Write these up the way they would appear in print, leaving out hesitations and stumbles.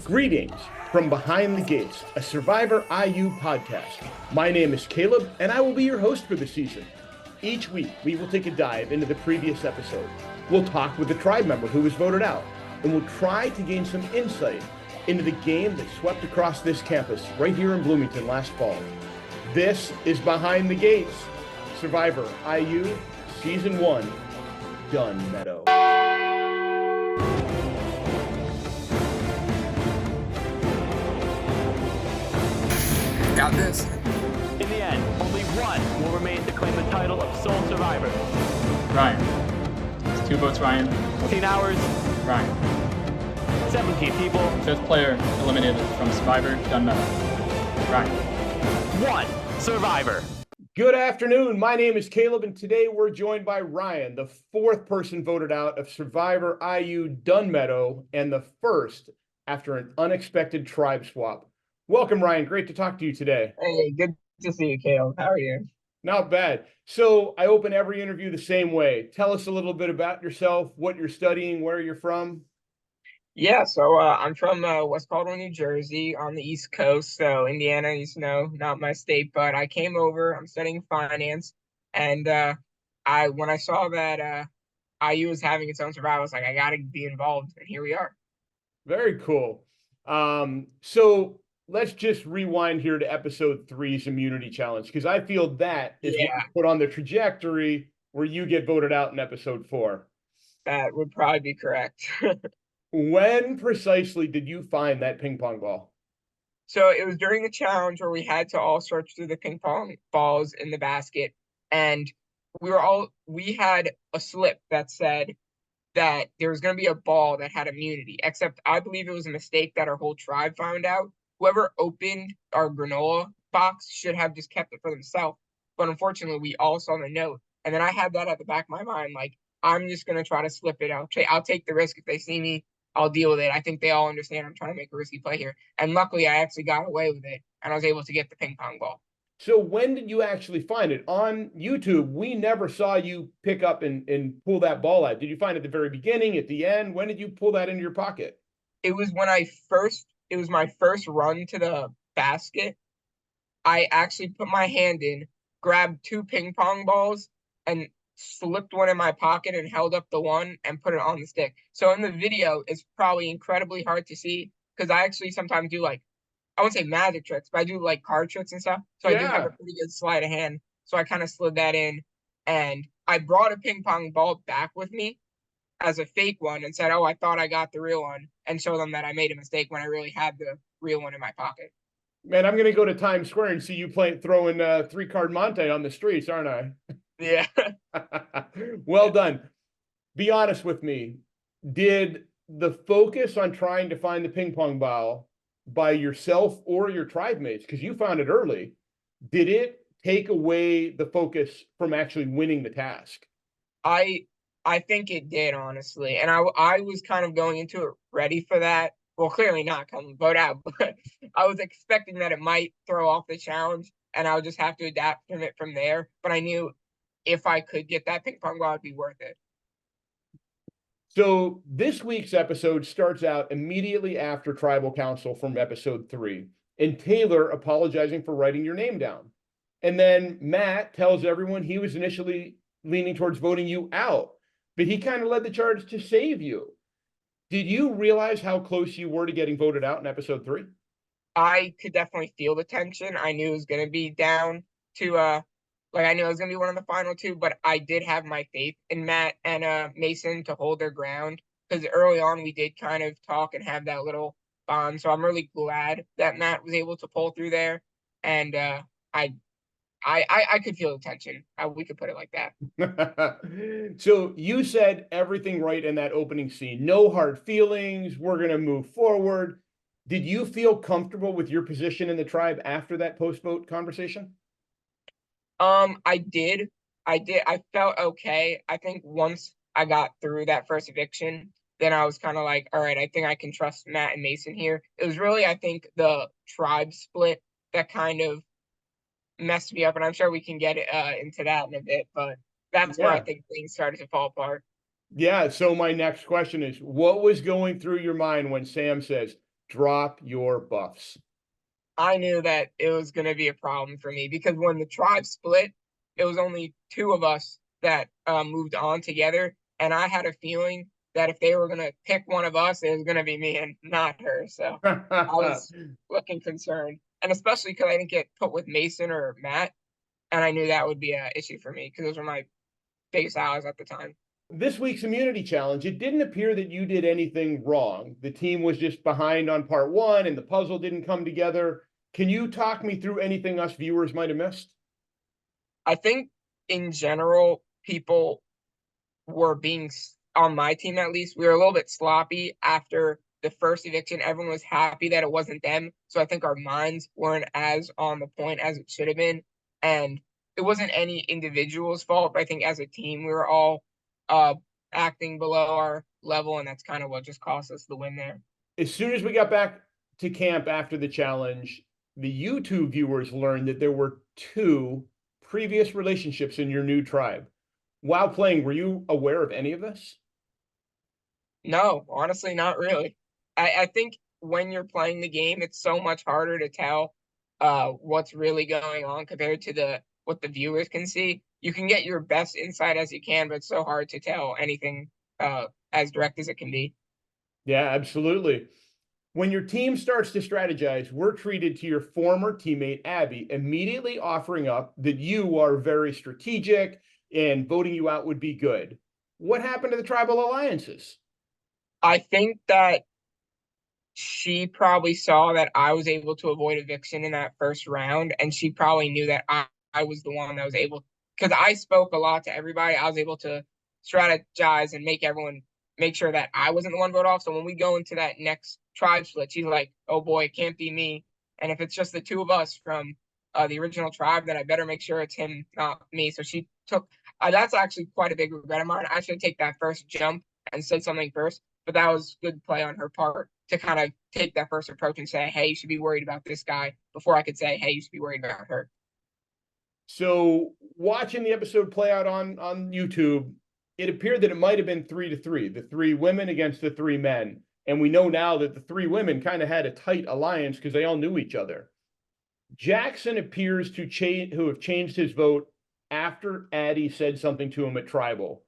Greetings from Behind the Gates, a Survivor IU podcast. My name is Caleb, and I will be your host for the season. Each week, we will take a dive into the previous episode. We'll talk with a tribe member who was voted out, and we'll try to gain some insight into the game that swept across this campus right here in Bloomington last fall. This is Behind the Gates, Survivor IU Season 1, Dunn Meadow. Got this. In the end, only one will remain to claim the title of sole survivor. Ryan. It's 2 votes Ryan. 14 hours. Ryan. 17 people. 5th player eliminated from Survivor, Dunn Meadow. Ryan. 1 survivor. Good afternoon. My name is Caleb, and today we're joined by Ryan, the 4th person voted out of Survivor IU Dunn Meadow, and the 1st after an unexpected tribe swap. Welcome, Ryan. Great to talk to you today. Hey, good to see you, Caleb. How are you? Not bad. So I open every interview the same way. Tell us a little bit about yourself, what you're studying, where you're from. Yeah, so I'm from West Caldwell, New Jersey, on the East Coast. So Indiana, not my state, but I came over. I'm studying finance, and when I saw that IU was having its own survival, I was like, I got to be involved, and here we are. Very cool. So let's just rewind here to episode 3's immunity challenge, because I feel that is what put on the trajectory where you get voted out in episode 4. That would probably be correct. When precisely did you find that ping pong ball? So it was during the challenge where we had to all search through the ping pong balls in the basket, and we had a slip that said that there was going to be a ball that had immunity, except I believe it was a mistake that our whole tribe found out. Whoever opened our granola box should have just kept it for themselves. But unfortunately, we all saw the note. And then I had that at the back of my mind, like, I'm just going to try to slip it out. I'll take the risk. If they see me, I'll deal with it. I think they all understand I'm trying to make a risky play here. And luckily, I actually got away with it, and I was able to get the ping pong ball. So when did you actually find it? On YouTube, we never saw you pick up and pull that ball out. Did you find it at the very beginning, at the end? When did you pull that into your pocket? It was it was my first run to the basket. I actually put my hand in, grabbed 2 ping pong balls, and slipped one in my pocket and held up the one and put it on the stick. So in the video, it's probably incredibly hard to see because I actually sometimes do, like, I wouldn't say magic tricks, but I do like card tricks and stuff. So I do have a pretty good sleight of hand. So I kind of slid that in, and I brought a ping pong ball back with me as a fake one and said, oh, I thought I got the real one, and show them that I made a mistake when I really had the real one in my pocket. Man, I'm going to go to Times Square and see you throwing 3-card Monte on the streets, aren't I? Yeah. Well done. Be honest with me. Did the focus on trying to find the ping pong ball by yourself or your tribe mates, because you found it early, did it take away the focus from actually winning the task? I think it did, honestly. And I was kind of going into it ready for that. Well, clearly not coming vote out, but I was expecting that it might throw off the challenge and I would just have to adapt from it from there. But I knew if I could get that ping pong ball, it'd be worth it. So this week's episode starts out immediately after Tribal Council from episode 3, and Taylor apologizing for writing your name down. And then Matt tells everyone he was initially leaning towards voting you out, but he kind of led the charge to save you. Did you realize how close you were to getting voted out in episode 3? I could definitely feel the tension. I knew it was going to be down to, I knew it was going to be one of the final 2, but I did have my faith in Matt and Mason to hold their ground, because early on we did kind of talk and have that little bond. So I'm really glad that Matt was able to pull through there. And I could feel the tension. We could put it like that. So you said everything right in that opening scene. No hard feelings. We're going to move forward. Did you feel comfortable with your position in the tribe after that post-vote conversation? I did. I felt okay. I think once I got through that first eviction, then I was kind of like, all right, I think I can trust Matt and Mason here. It was really, I think, the tribe split that kind of messed me up, and I'm sure we can get into that in a bit, but that's where I think things started to fall apart. Yeah, so my next question is, what was going through your mind when Sam says, Drop your buffs. I knew that it was going to be a problem for me because when the tribe split, it was only two of us that moved on together. And I had a feeling that if they were going to pick one of us, it was going to be me and not her. So I was looking concerned. And especially because I didn't get put with Mason or Matt. And I knew that would be an issue for me because those were my biggest allies at the time. This week's immunity challenge, it didn't appear that you did anything wrong. The team was just behind on part one and the puzzle didn't come together. Can you talk me through anything us viewers might have missed? I think in general, people were being, on my team at least, we were a little bit sloppy after the first eviction. Everyone was happy that it wasn't them. So I think our minds weren't as on the point as it should have been. And it wasn't any individual's fault, but I think as a team, we were all acting below our level, and that's kind of what just cost us the win there. As soon as we got back to camp after the challenge, the YouTube viewers learned that there were 2 previous relationships in your new tribe. While playing, were you aware of any of this? No, honestly, not really. I think when you're playing the game, it's so much harder to tell what's really going on compared to what the viewers can see. You can get your best insight as you can, but it's so hard to tell anything as direct as it can be. Yeah, absolutely. When your team starts to strategize, we're treated to your former teammate, Abby, immediately offering up that you are very strategic and voting you out would be good. What happened to the tribal alliances? I think that she probably saw that I was able to avoid eviction in that first round, and she probably knew that I was the one that was able, because I spoke a lot to everybody. I was able to strategize and make everyone make sure that I wasn't the one vote off. So when we go into that next tribe split, she's like, "Oh boy, it can't be me." And if it's just the two of us from the original tribe, then I better make sure it's him, not me. So she took. That's actually quite a big regret of mine. I should take that first jump and said something first, but that was good play on her part to kind of take that first approach and say, "Hey, you should be worried about this guy," before I could say, "Hey, you should be worried about her." So watching the episode play out on YouTube, it appeared that it might have been 3-3, the 3 women against the 3 men. And we know now that the 3 women kind of had a tight alliance because they all knew each other. Jackson appears to have changed his vote after Addie said something to him at Tribal,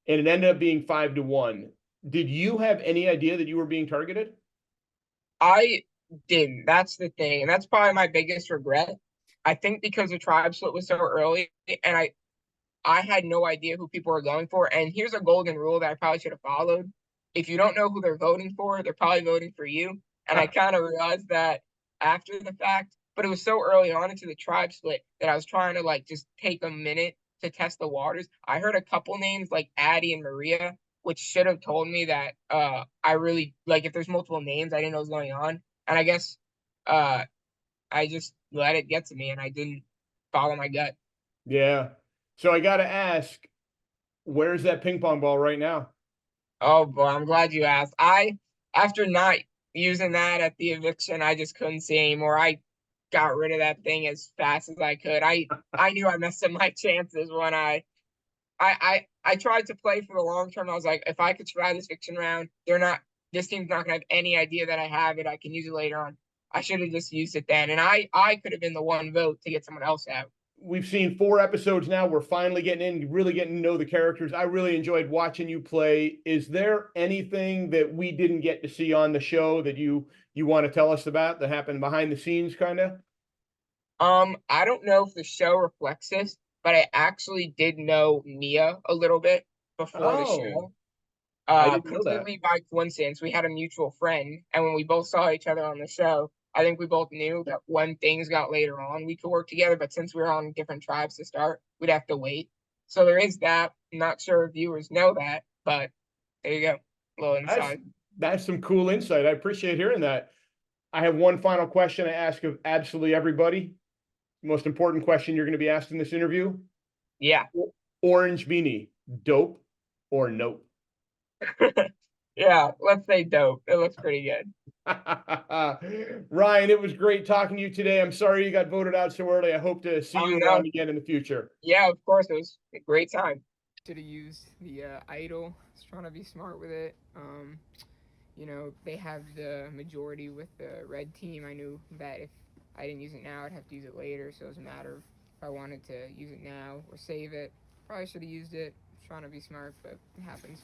and it ended up being 5-1. Did you have any idea that you were being targeted? I didn't. That's the thing. And that's probably my biggest regret. I think because the tribe split was so early and I had no idea who people were going for. And here's a golden rule that I probably should have followed. If you don't know who they're voting for, they're probably voting for you. And I kind of realized that after the fact, but it was so early on into the tribe split that I was trying to like just take a minute to test the waters. I heard a couple names like Addie and Maria, which should have told me that I really like if there's multiple names, I didn't know what was going on. And I guess I just let it get to me and I didn't follow my gut. Yeah. So I got to ask, where's that ping pong ball right now? Oh boy, I'm glad you asked. After not using that at the eviction, I just couldn't see anymore. I got rid of that thing as fast as I could. I knew I messed up my chances when I tried to play for the long term. I was like, if I could try this eviction round, this team's not gonna have any idea that I have it. I can use it later on. I should have just used it then. And I could have been the one vote to get someone else out. We've seen 4 episodes now. We're finally really getting to know the characters. I really enjoyed watching you play. Is there anything that we didn't get to see on the show that you want to tell us about that happened behind the scenes, kind of? I don't know if the show reflects this, but I actually did know Mia a little bit before the show. I didn't know that. Completely by coincidence. We had a mutual friend, and when we both saw each other on the show, I think we both knew that when things got later on, we could work together. But since we were on different tribes to start, we'd have to wait. So there is that. I'm not sure if viewers know that, but there you go. A little inside. That's some cool insight. I appreciate hearing that. I have one final question I ask of absolutely everybody. Most important question you're going to be asked in this interview. Yeah. Orange beanie, dope or nope? Yeah, let's say dope. It looks pretty good. Ryan, it was great talking to you today. I'm sorry you got voted out so early. I hope to see you around again in the future. Yeah, of course. It was a great time. Should have used the idol. I was trying to be smart with it. you know, they have the majority with the red team. I knew that if I didn't use it now, I'd have to use it later, so it was a matter of if I wanted to use it now or save it. Probably should have used it. Trying to be smart, but it happens.